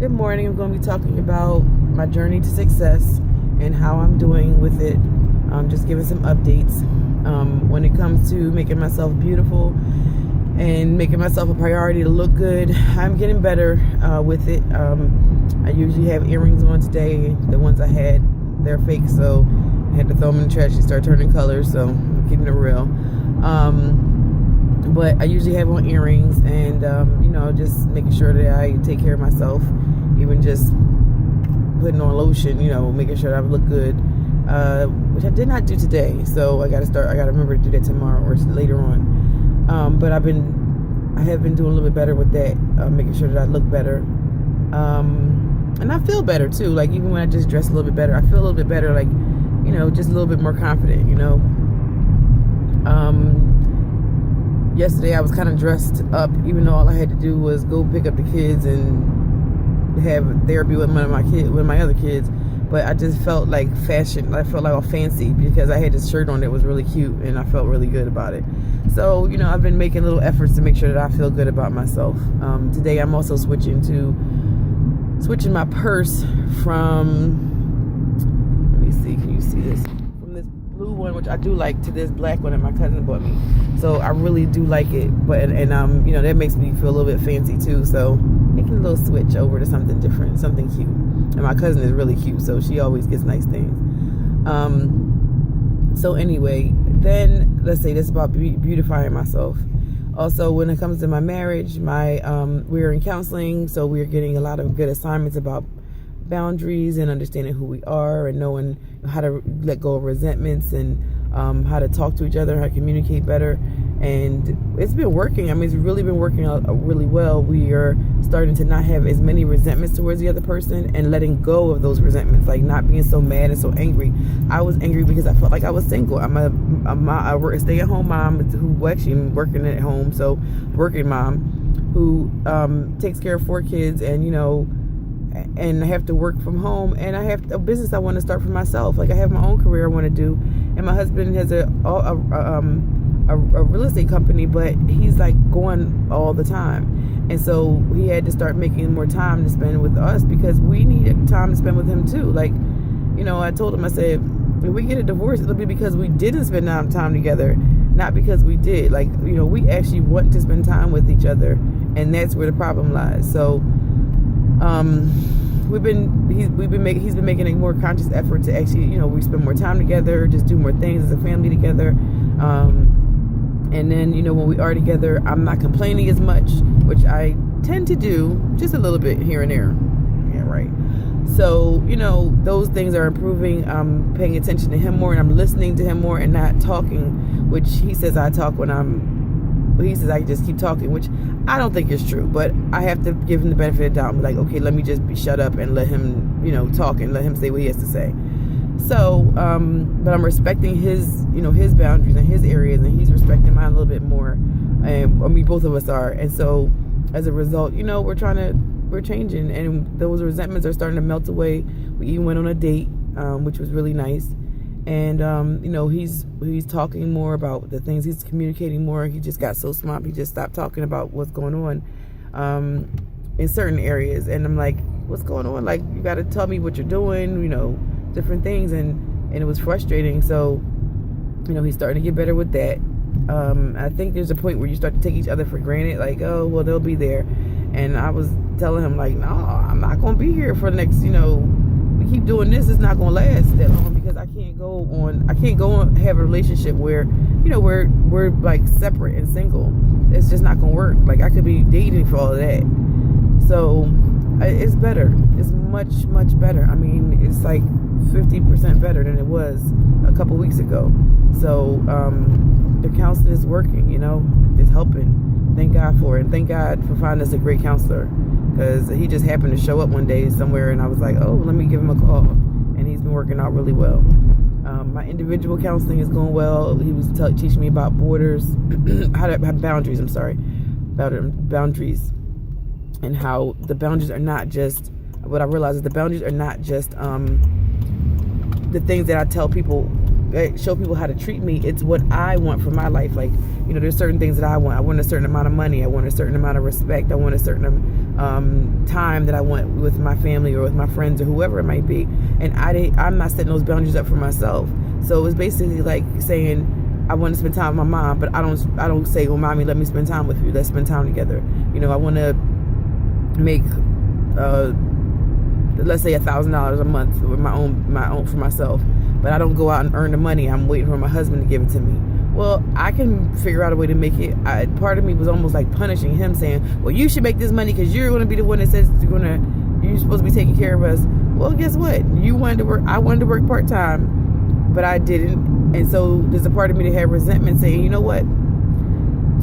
Good morning. I'm going to be talking about my journey to success and how I'm doing with it. Just giving some updates when it comes to making myself beautiful and making myself a priority to look good. I'm getting better with it. I usually have earrings on today. The ones I had, they're fake, so I had to throw them in the trash. They start turning colors, so I'm keeping it real. But I usually have on earrings and, just making sure that I take care of myself. Even just putting on lotion, making sure that I look good, which I did not do today. So I got to remember to do that tomorrow or later on. But I have been doing a little bit better with that, making sure that I look better. And I feel better too. Like even when I just dress a little bit better, I feel a little bit better. Like, just a little bit more confident, Yesterday I was kind of dressed up, even though all I had to do was go pick up the kids and have therapy with my other kids. But I just felt like fashion. I felt like all fancy because I had this shirt on that was really cute and I felt really good about it. So, I've been making little efforts to make sure that I feel good about myself. Today I'm also switching my purse from, let me see, can you see this? From this blue one, which I do like, to this black one that my cousin bought me. So I really do like it, but that makes me feel a little bit fancy too. So making a little switch over to something different, something cute. And my cousin is really cute, so she always gets nice things. So anyway, then let's say this about beautifying myself. Also, when it comes to my marriage, we're in counseling, so we're getting a lot of good assignments about boundaries and understanding who we are and knowing how to let go of resentments and how to talk to each other, how to communicate better. And it's been working. It's really been working out really well. We are starting to not have as many resentments towards the other person and letting go of those resentments, like not being so mad and so angry. I was angry because I felt like I was single. I'm a stay-at-home mom who actually working at home, so working mom who takes care of 4 kids and and I have to work from home, and I have a business I want to start for myself. Like I have my own career I want to do, and my husband has a real estate company, but he's like going all the time, and so he had to start making more time to spend with us because we needed time to spend with him too. Like, I told him, I said, if we get a divorce, it'll be because we didn't spend time together, not because we did. Like, we actually want to spend time with each other, and that's where the problem lies. So he's been making a more conscious effort to actually, we spend more time together, just do more things as a family together. And then, when we are together, I'm not complaining as much, which I tend to do just a little bit here and there. Yeah, right. So, those things are improving. I'm paying attention to him more and I'm listening to him more and not talking, which he says I talk but he says I just keep talking, which I don't think is true, but I have to give him the benefit of the doubt and be like, okay, let me just shut up and let him, talk and let him say what he has to say. So, but I'm respecting his boundaries and his areas, and he's respecting mine a little bit more. And both of us are. And so, as a result, we're changing, and those resentments are starting to melt away. We even went on a date, which was really nice. And, he's talking more about the things, he's communicating more. He just got so smart. He just stopped talking about what's going on, in certain areas. And I'm like, what's going on? Like, you got to tell me what you're doing, different things. And it was frustrating. So, he's starting to get better with that. I think there's a point where you start to take each other for granted. Like, oh, well, they'll be there. And I was telling him like, no, I'm not going to be here for the next, we keep doing this, it's not going to last that long because I can't go on have a relationship where, we're like separate and single. It's just not going to work. Like I could be dating for all of that. So it's better. It's much, much better. It's like 50% better than it was a couple weeks ago. So, the counseling is working, it's helping. Thank God for it. Thank God for finding us a great counselor, because he just happened to show up one day somewhere and I was like, oh, let me give him a call. And he's been working out really well. My individual counseling is going well. He was teaching me about boundaries, boundaries, and how the boundaries are not just, what I realized is the boundaries are not just the things that I tell people, show people how to treat me. It's what I want for my life. Like, there's certain things that I want. I want a certain amount of money. I want a certain amount of respect. I want a certain time that I want with my family or with my friends or whoever it might be. And I'm not setting those boundaries up for myself. So it's basically like saying, I want to spend time with my mom, but I don't say, well, mommy, let me spend time with you. Let's spend time together. I want to make, let's say $1,000 a month with my own for myself, but I don't go out and earn the money. I'm waiting for my husband to give it to me. Well, I can figure out a way to make it. Part of me was almost like punishing him, saying, well, you should make this money because you're going to be the one that says you're supposed to be taking care of us. Well, guess what? You wanted to work. I wanted to work part-time, but I didn't. And so there's a part of me that had resentment, saying, you know what?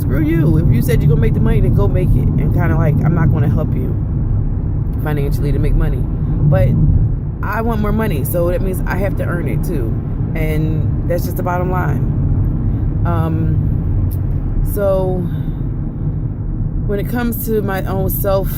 Screw you. If you said you're going to make the money, then go make it. And kind of like, I'm not going to help you financially to make money. But I want more money, so that means I have to earn it too. And that's just the bottom line. So when it comes to my own self,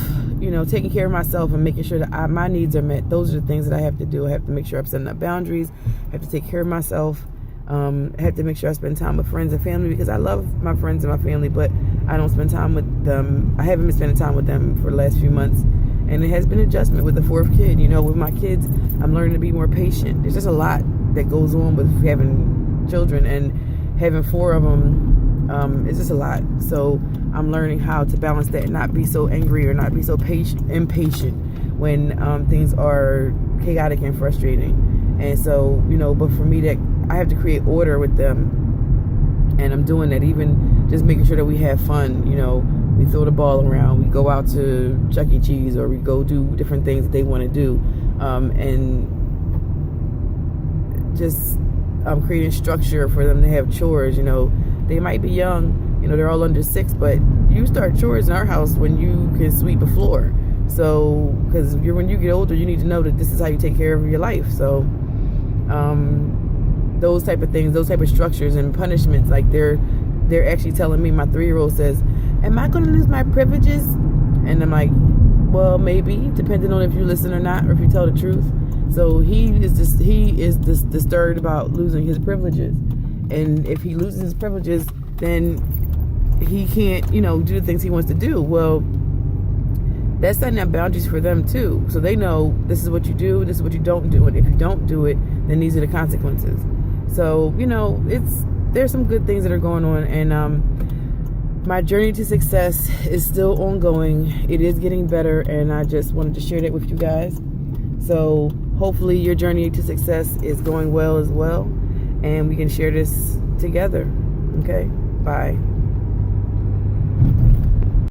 taking care of myself and making sure that my needs are met, those are the things that I have to do. I have to make sure I'm setting up boundaries. I have to take care of myself. I have to make sure I spend time with friends and family, because I love my friends and my family, but I don't spend time with them. I haven't been spending time with them for the last few months. And it has been an adjustment with the fourth kid. With my kids, I'm learning to be more patient. There's just a lot that goes on with having children, and having 4 of them, it's just a lot. So I'm learning how to balance that and not be so angry or not be so impatient when things are chaotic and frustrating. And so, but for me, that I have to create order with them, and I'm doing that. Even just making sure that we have fun. We throw the ball around, we go out to Chuck E. Cheese, or we go do different things that they want to do, and just creating structure for them to have chores. They might be young, they're all under 6, but you start chores in our house when you can sweep a floor. So, because when you get older, you need to know that this is how you take care of your life. So, those type of things, those type of structures and punishments, like they're actually telling me. My 3-year-old says, am I going to lose my privileges? And I'm like, well, maybe, depending on if you listen or not, or if you tell the truth. So he is disturbed about losing his privileges. And if he loses his privileges, then he can't, do the things he wants to do. Well, that's setting up boundaries for them too. So they know this is what you do, this is what you don't do. And if you don't do it, then these are the consequences. So, there's some good things that are going on. And my journey to success is still ongoing. It is getting better. And I just wanted to share that with you guys. So hopefully your journey to success is going well as well. And we can share this together. Okay? Bye.